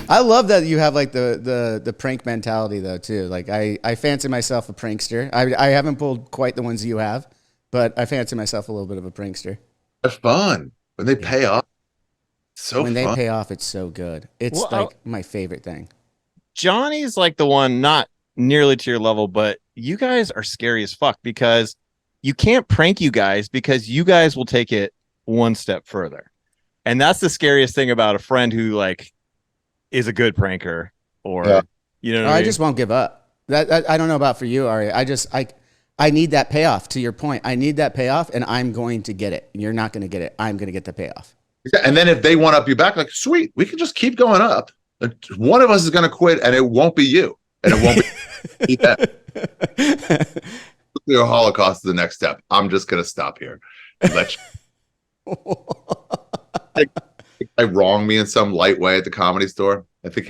I love that you have like the prank mentality though too. Like I fancy myself a prankster. I haven't pulled quite the ones you have, but I fancy myself a little bit of a prankster. They're fun when they Yeah. pay off. So When they fun. pay off, it's so good. It's Well, like my favorite thing. Johnny's like the one not nearly to your level, but you guys are scary as fuck because you can't prank you guys because you guys will take it one step further. And that's the scariest thing about a friend who like is a good pranker Yeah. or you know what I I mean? just won't give up. That I don't know about for you, Ari. I need that payoff. To your point, I need that payoff, and I'm going to get it. You're not going to get it. I'm going to get the payoff. And then if they want up you back, like, sweet, we can just keep going up. One of us is going to quit, and it won't be you, and it won't be nuclear holocaust is the next step. I'm just going to stop here. Let you, I wrong me in some light way at the Comedy Store. I think,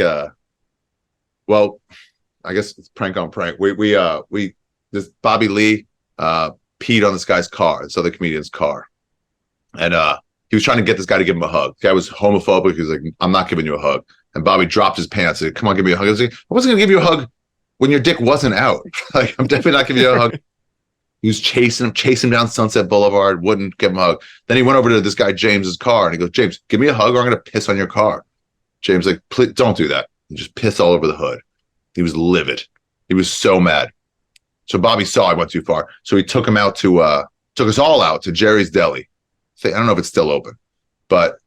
well, I guess it's prank on prank. We this Bobby Lee peed on this guy's car, this other comedian's car, and he was trying to get this guy to give him a hug. The guy was homophobic. He was like, "I'm not giving you a hug." And Bobby dropped his pants and said, "Come on, give me a hug." I was like, "I wasn't going to give you a hug when your dick wasn't out. Like, I'm definitely not giving you a hug." He was chasing him down Sunset Boulevard, wouldn't give him a hug. Then he went over to this guy James's car and he goes, "James, give me a hug or I'm going to piss on your car." James like, "Please don't do that." He just pissed all over the hood. He was livid. He was so mad. So Bobby saw I went too far. So he took us all out to Jerry's Deli. I don't know if it's still open, but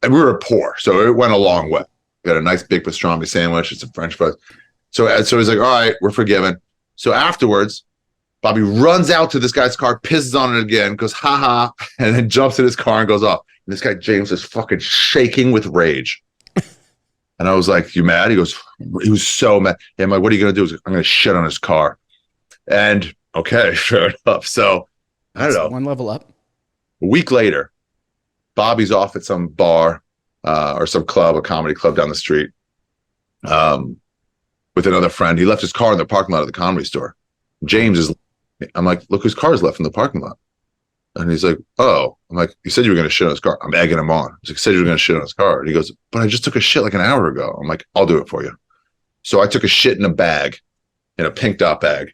and we were poor, so it went a long way. We got a nice big pastrami sandwich and some French fries. So he's like, "All right, we're forgiven." So afterwards, Bobby runs out to this guy's car, pisses on it again, goes, "Ha ha," and then jumps in his car and goes off. And this guy, James, is fucking shaking with rage. And I was like, "You mad?" He was so mad. And I'm like, "What are you going to do?" He's like, "I'm going to shit on his car." And okay, fair enough. So I don't know. One level up. A week later, Bobby's off at some bar or some club, a comedy club down the street with another friend. He left his car in the parking lot of the Comedy Store. I'm like, "Look whose car is left in the parking lot." And he's like, "Oh." I'm like, "You said you were going to shit on his car." I'm egging him on. He's like, "You said you were going to shit on his car." And he goes, "But I just took a shit like an hour ago." I'm like, "I'll do it for you." So I took a shit in a bag, in a pink dot bag,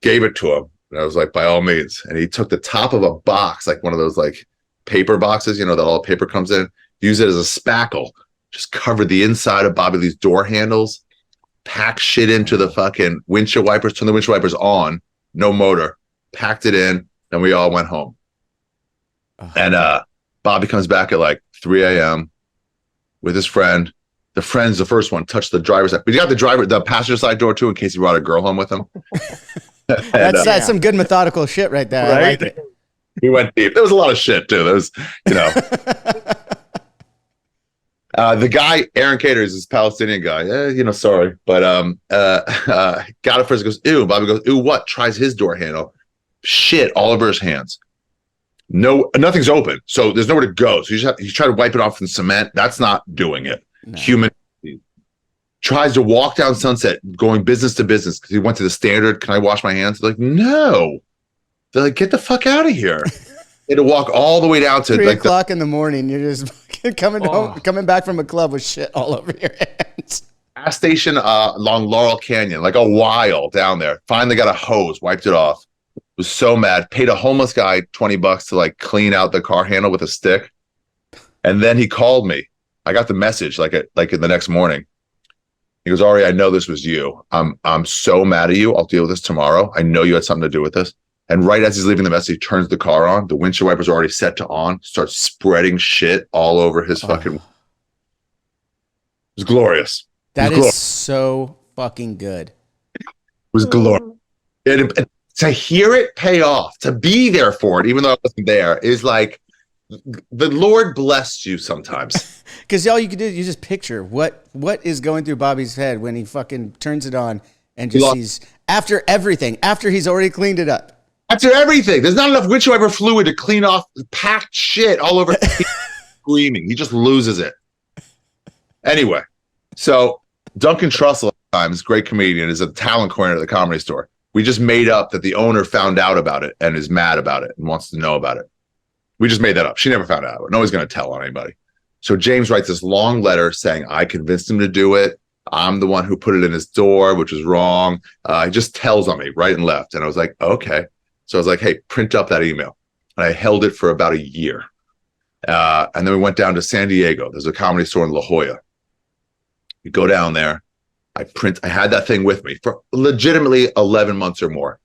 gave it to him. And I was like, "By all means." And he took the top of a box, like one of those like paper boxes, that all the paper comes in, used it as a spackle, just covered the inside of Bobby Lee's door handles, packed shit into the fucking windshield wipers, turned the windshield wipers on, no motor, packed it in, and we all went home. And Bobby comes back at like 3 a.m. with his friend. The friend's the first one, touched the driver's side. But he got the passenger side door too, in case he brought a girl home with him. That's some good methodical shit right there. Right? I like it. We went deep. There was a lot of shit too. There was, the guy, Aaron Cater, is this Palestinian guy. Sorry. But got it first, goes, "Ew." Bobby goes, "Ew, what?" Tries his door handle. Shit all over his hands. No, nothing's open. So there's nowhere to go. So you try to wipe it off in cement. That's not doing it. No. Human tries to walk down Sunset, going business to business, because he went to the Standard. "Can I wash my hands?" They're like, "No." They're like, "Get the fuck out of here." They had to walk all the way down to 3 o'clock in the morning. You're just coming back from a club with shit all over your hands. Gas station along Laurel Canyon, like a while down there. Finally got a hose, wiped it off. Was so mad. Paid a homeless guy $20 to like clean out the car handle with a stick. And then he called me. I got the message like in the next morning. He goes, "Ari, I know this was you. I'm so mad at you. I'll deal with this tomorrow. I know you had something to do with this." And right as he's leaving the message, he turns the car on. The windshield wipers are already set to on. Starts spreading shit all over his fucking. It was glorious. That is so fucking good. It was glorious. And to hear it pay off, to be there for it, even though I wasn't there, is like the Lord bless you sometimes. Because all you can do is you just picture what is going through Bobby's head when he fucking turns it on and just sees after everything, after he's already cleaned it up. After everything, there's not enough windshield wiper fluid to clean off packed shit all over. Screaming, he just loses it. Anyway, so Duncan Trussell, this great comedian, is a talent coordinator at the Comedy Store. We just made up that the owner found out about it and is mad about it and wants to know about it. We just made that up. She never found out. Nobody's going to tell on anybody. So James writes this long letter saying, I convinced him to do it. I'm the one who put it in his door, which was wrong. He just tells on me right and left. And I was like, okay. So I was like, hey, print up that email. And I held it for about a year. And then we went down to San Diego. There's a comedy store in La Jolla. We go down there. I had that thing with me for legitimately 11 months or more.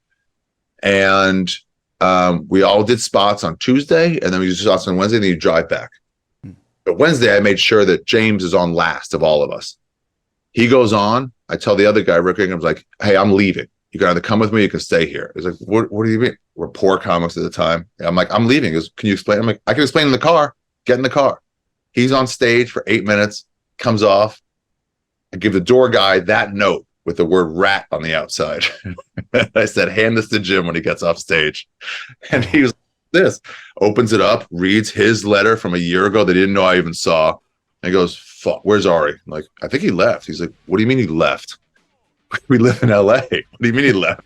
And we all did spots on Tuesday, and then we did spots on Wednesday, and then you drive back. But Wednesday, I made sure that James is on last of all of us. He goes on. I tell the other guy, Rick Ingram's like, hey, I'm leaving. You can either come with me or you can stay here. He's like, what do you mean? We're poor comics at the time. And I'm like, I'm leaving. He goes, can you explain? I'm like, I can explain in the car. Get in the car. He's on stage for 8 minutes, comes off. I give the door guy that note with the word rat on the outside. I said, hand this to Jim when he gets off stage. And he was like, this, opens it up, reads his letter from a year ago that he didn't know I even saw. And he goes, fuck, where's Ari? I'm like, I think he left. He's like, what do you mean he left? We live in LA. What do you mean he left?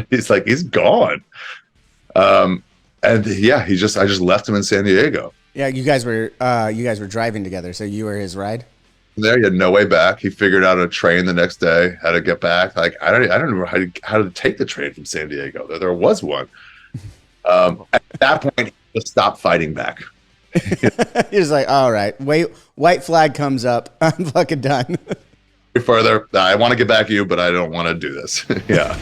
He's like, he's gone. And yeah, I just left him in San Diego. Yeah, you guys were driving together, so you were his ride. There, he had no way back. He figured out a train the next day, how to get back. Like I don't know how to take the train from San Diego. There was one. At that point, he just stopped fighting back. He's like, all right, wait, white flag comes up. I'm fucking done. Further, I want to get back at you, but I don't want to do this. Yeah.